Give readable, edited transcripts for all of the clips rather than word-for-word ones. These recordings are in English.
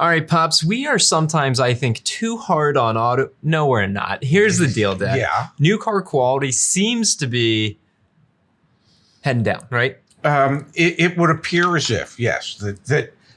All right, Pops, we are sometimes, I think, too hard on auto. No, we're not. Here's the deal, Dad. Yeah. New car quality seems to be heading down, right? It would appear as if, yes,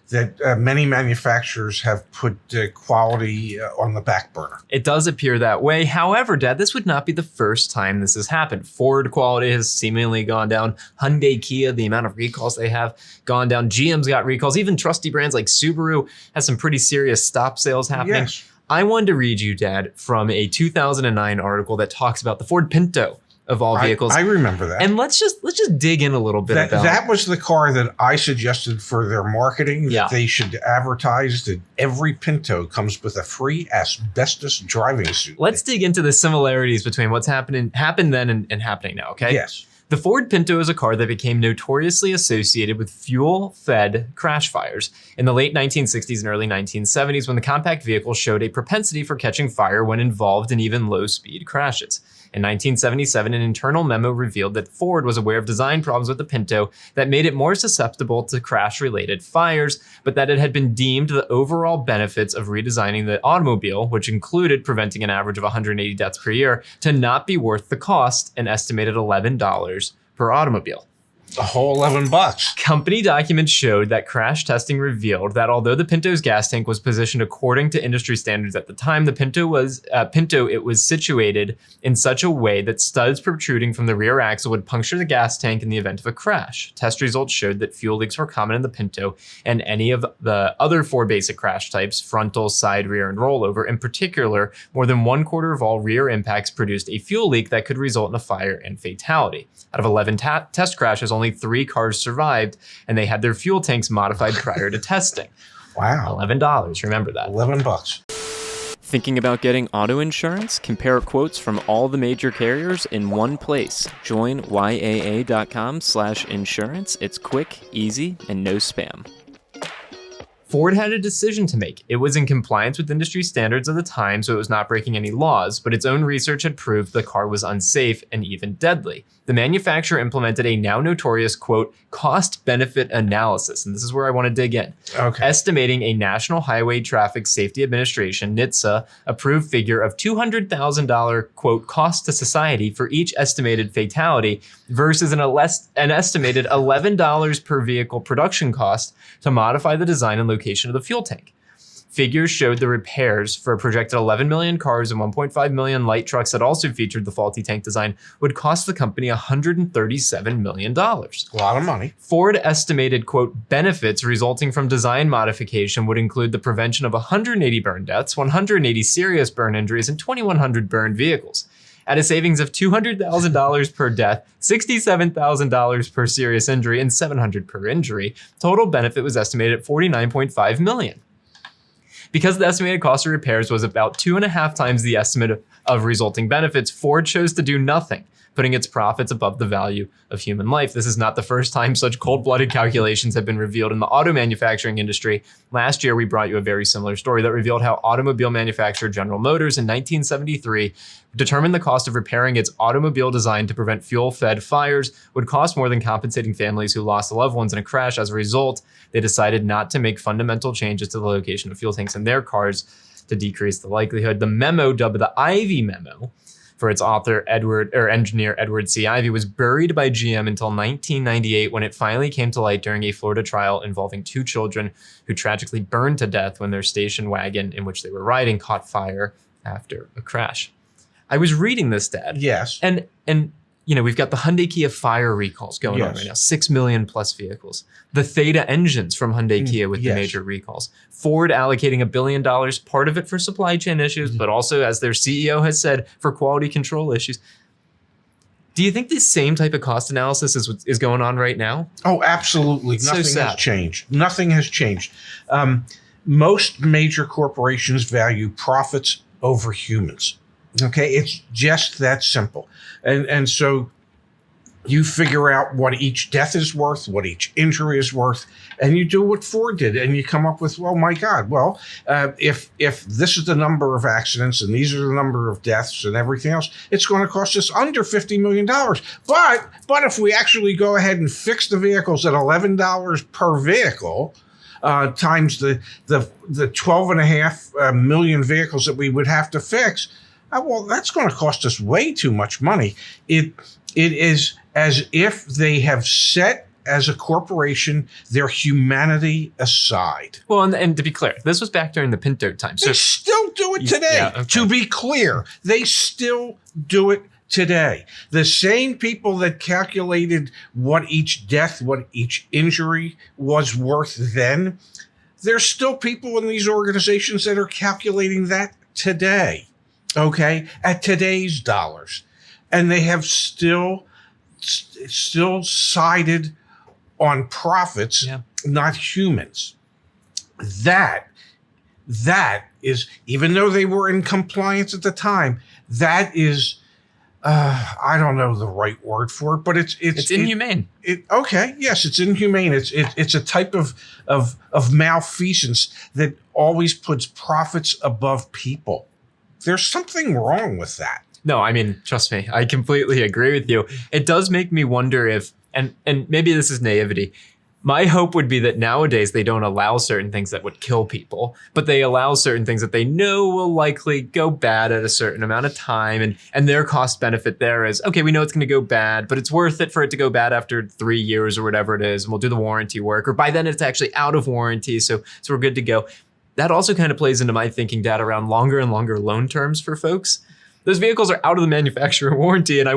that many manufacturers have put quality on the back burner. It does appear that way. However, Dad, this would not be the first time this has happened. Ford quality has seemingly gone down. Hyundai, Kia, the amount of recalls they have gone down. GM's got recalls. Even trusty brands like Subaru has some pretty serious stop sales happening. Yes. I wanted to read you, Dad, from a 2009 article that talks about the Ford Pinto of all vehicles. I remember that. And let's just dig in a little bit about that was the car that I suggested for their marketing. Yeah. That they should advertise that every Pinto comes with a free asbestos driving suit. Let's dig into the similarities between what's happened then and happening now, okay? Yes. The Ford Pinto is a car that became notoriously associated with fuel-fed crash fires in the late 1960s and early 1970s, when the compact vehicle showed a propensity for catching fire when involved in even low-speed crashes. In 1977, an internal memo revealed that Ford was aware of design problems with the Pinto that made it more susceptible to crash-related fires, but that it had been deemed the overall benefits of redesigning the automobile, which included preventing an average of 180 deaths per year, to not be worth the cost, an estimated $11 per automobile. A whole $11. Company documents showed that crash testing revealed that although the Pinto's gas tank was positioned according to industry standards at the time, the Pinto was situated in such a way that studs protruding from the rear axle would puncture the gas tank in the event of a crash. Test results showed that fuel leaks were common in the Pinto and any of the other 4 basic crash types: frontal, side, rear, and rollover. In particular, more than 1/4 of all rear impacts produced a fuel leak that could result in a fire and fatality. Out of 11 test crashes, only 3 cars survived, and they had their fuel tanks modified prior to testing. Wow. $11, remember that. $11. Thinking about getting auto insurance? Compare quotes from all the major carriers in one place. Join YAA.com/insurance. It's quick, easy, and no spam. Ford had a decision to make. It was in compliance with industry standards of the time, so it was not breaking any laws, but its own research had proved the car was unsafe and even deadly. The manufacturer implemented a now notorious, quote, cost-benefit analysis, and this is where I want to dig in. Okay. Estimating a National Highway Traffic Safety Administration, NHTSA, approved figure of $200,000, quote, cost to society for each estimated fatality versus an estimated $11 per vehicle production cost to modify the design and location of the fuel tank. Figures showed the repairs for a projected 11 million cars and 1.5 million light trucks that also featured the faulty tank design would cost the company $137 million. A lot of money. Ford estimated, quote, benefits resulting from design modification would include the prevention of 180 burn deaths, 180 serious burn injuries, and 2,100 burned vehicles. At a savings of $200,000 per death, $67,000 per serious injury, and $700 per injury, total benefit was estimated at $49.5 million. Because the estimated cost of repairs was about 2.5 times the estimate of resulting benefits, Ford chose to do nothing, putting its profits above the value of human life. This is not the first time such cold-blooded calculations have been revealed in the auto manufacturing industry. Last year, we brought you a very similar story that revealed how automobile manufacturer General Motors in 1973 determined the cost of repairing its automobile design to prevent fuel-fed fires would cost more than compensating families who lost loved ones in a crash. As a result, they decided not to make fundamental changes to the location of fuel tanks in their cars to decrease the likelihood. The memo, dubbed the Ivy Memo, for its author, engineer Edward C. Ivy, was buried by GM until 1998, when it finally came to light during a Florida trial involving 2 children who tragically burned to death when their station wagon in which they were riding caught fire after a crash. I was reading this, Dad. Yes. And you know, we've got the Hyundai Kia fire recalls going on right now, 6 million plus vehicles. The Theta engines from Hyundai Kia with the major recalls. Ford allocating $1 billion, part of it for supply chain issues, but also, as their CEO has said, for quality control issues. Do you think the same type of cost analysis is going on right now? Oh, absolutely. It's Nothing so sad. has changed. Nothing has changed. Most major corporations value profits over humans. Okay, it's just that simple. And so you figure out what each death is worth, what each injury is worth, and you do what Ford did, and you come up with, well, my God, well, if this is the number of accidents and these are the number of deaths and everything else, it's going to cost us under $50 million. But if we actually go ahead and fix the vehicles at $11 per vehicle, times the 12.5 million vehicles that we would have to fix, well, that's going to cost us way too much money. It is as if they have set as a corporation their humanity aside. Well, and to be clear, this was back during the Pinto time. So they still do it today. Yeah, okay. To be clear, they still do it today. The same people that calculated what each death, what each injury was worth then, there's still people in these organizations that are calculating that today, okay, at today's dollars. And they have still sided on profits, not humans. That is, even though they were in compliance at the time, that is, I don't know the right word for it, but it's inhumane. Okay, yes, it's inhumane. It's a type of malfeasance that always puts profits above people. There's something wrong with that. No, I mean, trust me, I completely agree with you. It does make me wonder if, and maybe this is naivety, my hope would be that nowadays they don't allow certain things that would kill people, but they allow certain things that they know will likely go bad at a certain amount of time. And their cost benefit there is, okay, we know it's going to go bad, but it's worth it for it to go bad after 3 years or whatever it is. And we'll do the warranty work, or by then it's actually out of warranty. So we're good to go. That also kind of plays into my thinking, Dad, around longer and longer loan terms for folks. Those vehicles are out of the manufacturer warranty. And I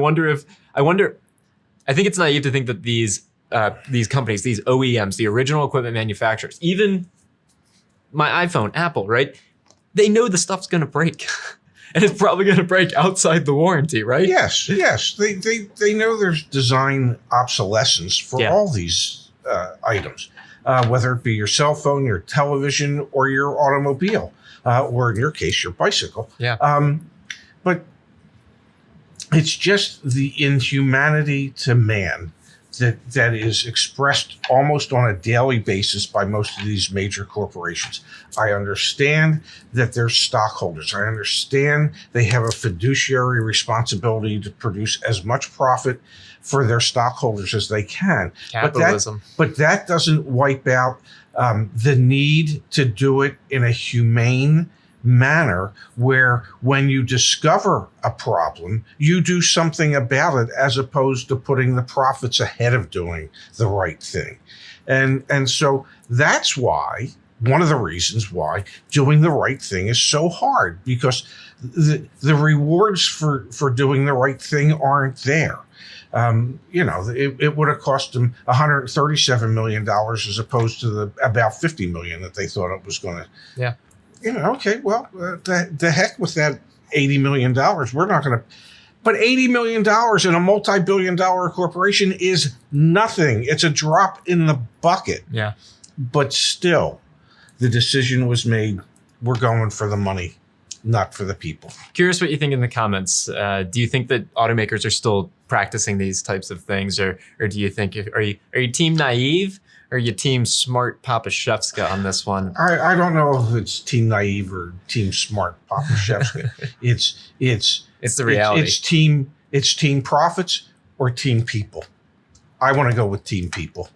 think it's naive to think that these companies, these OEMs, the original equipment manufacturers, even my iPhone, Apple, right? They know the stuff's going to break. And it's probably going to break outside the warranty, right? Yes. They know there's design obsolescence for all these items, whether it be your cell phone, your television, or your automobile, or in your case, your bicycle. Yeah. But it's just the inhumanity to man that is expressed almost on a daily basis by most of these major corporations. I understand that they're stockholders. I understand they have a fiduciary responsibility to produce as much profit for their stockholders as they can. Capitalism. But that doesn't wipe out the need to do it in a humane manner, where when you discover a problem, you do something about it, as opposed to putting the profits ahead of doing the right thing. And so that's why, one of the reasons why doing the right thing is so hard, because the rewards for doing the right thing aren't there. It would have cost them $137 million as opposed to the about $50 million that they thought it was going to. Yeah. Okay, well, the heck with that $80 million. We're not going to. But $80 million in a multi-billion-dollar corporation is nothing. It's a drop in the bucket. Yeah. But still, the decision was made. We're going for the money, not for the people. Curious what you think in the comments. Do you think that automakers are still practicing these types of things, or do you think, are you team naive? Or are you team smart Papa Shefska on this one? I don't know if it's team naive or team smart Papa Shefska. It's the reality. It's team profits or team people. I want to go with team people.